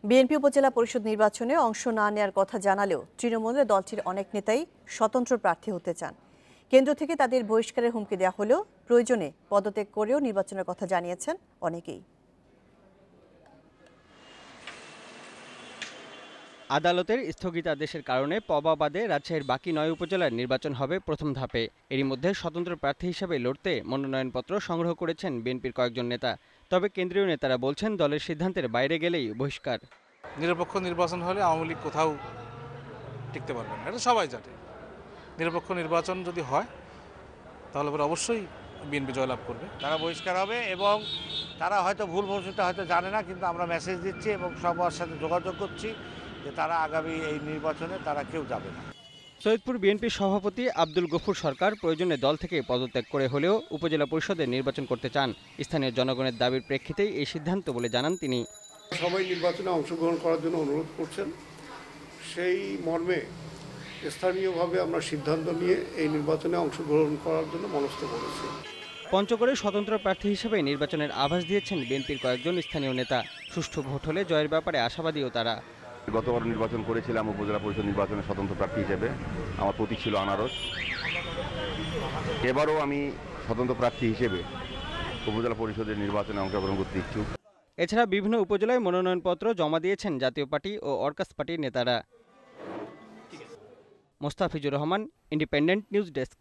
BNP উপজেলা পরিষদ নির্বাচনে অংশ না নেওয়ার কথা জানালেও তৃণমূলের দলটির অনেক নেতাই স্বতন্ত্র প্রার্থী হতে চান। কেন্দ্র থেকে তাদের বহিষ্কারের হুমকি দেওয়া হলেও প্রয়োজনে পদত্যাগ করেও নির্বাচনের কথা জানিয়েছেন অনেকেই। আদালতের স্থগিতাদেশের কারণে পবা বাদে রাজশাহীর বাকি 9 উপজেলার নির্বাচন হবে প্রথম ধাপে। এরই মধ্যে স্বতন্ত্র প্রার্থী হিসেবে লড়তে মনোনয়নপত্র সংগ্রহ করেছেন বিএনপির কয়েকজন নেতা। তবে কেন্দ্রীয় নেতারা বলছেন দলের সিদ্ধান্তের বাইরে গেলেই বহিষ্কার। নিরপেক্ষ নির্বাচন হলে আওয়ামী লীগ কোথাও টিকতে পারবে না, এটা সবাই জানে। নিরপেক্ষ নির্বাচন যদি হয় তাহলে পরে অবশ্যই বিএনপি জয়লাভ করবে। তারা বহিষ্কার হবে এবং তারা হয়তো ভুলবশত হয়তো জানে না, কিন্তু আমরা মেসেজ দিচ্ছি এবং সবার সাথে যোগাযোগ করছি যে তারা আগামী এই নির্বাচনে তারা কেউ যাবে না। সৈয়দপুর বিএনপির সভাপতি আব্দুল গফুর সরকার প্রয়োজনে দল থেকে পদত্যাগ করে হলেও উপজেলা পরিষদের নির্বাচন করতে চান। স্থানীয় জনগণের দাবির প্রেক্ষিতেই এই সিদ্ধান্ত বলে জানান তিনি। সবাই নির্বাচনে অংশগ্রহণ করার জন্য অনুরোধ করছেন, সেই মর্মে স্থানীয়ভাবে আমরা সিদ্ধান্ত নিয়ে এই নির্বাচনে অংশগ্রহণ করার জন্য মনস্থ করেছি। পঞ্চগড়ে স্বতন্ত্র প্রার্থী হিসেবে নির্বাচনের আভাস দিয়েছেন বিএনপির কয়েকজন স্থানীয় নেতা। সুষ্ঠু ভোট হলে জয়ের ব্যাপারে আশাবাদীও তারা। গতবার নির্বাচন করেছিলাম উপজেলা পরিষদ নির্বাচনে স্বতন্ত্র প্রার্থী হিসেবে, আমার প্রতীক ছিল আনারস। এবারও আমি স্বতন্ত্র প্রার্থী হিসেবে উপজেলা পরিষদের নির্বাচনে অংশগ্রহণ করতে ইচ্ছুক। এছাড়া বিভিন্ন উপজেলায় মনোনয়নপত্র জমা দিয়েছেন জাতীয় পার্টি ও অর্কাস পার্টির নেতারা। Mostafizur Rahman, independent news desk.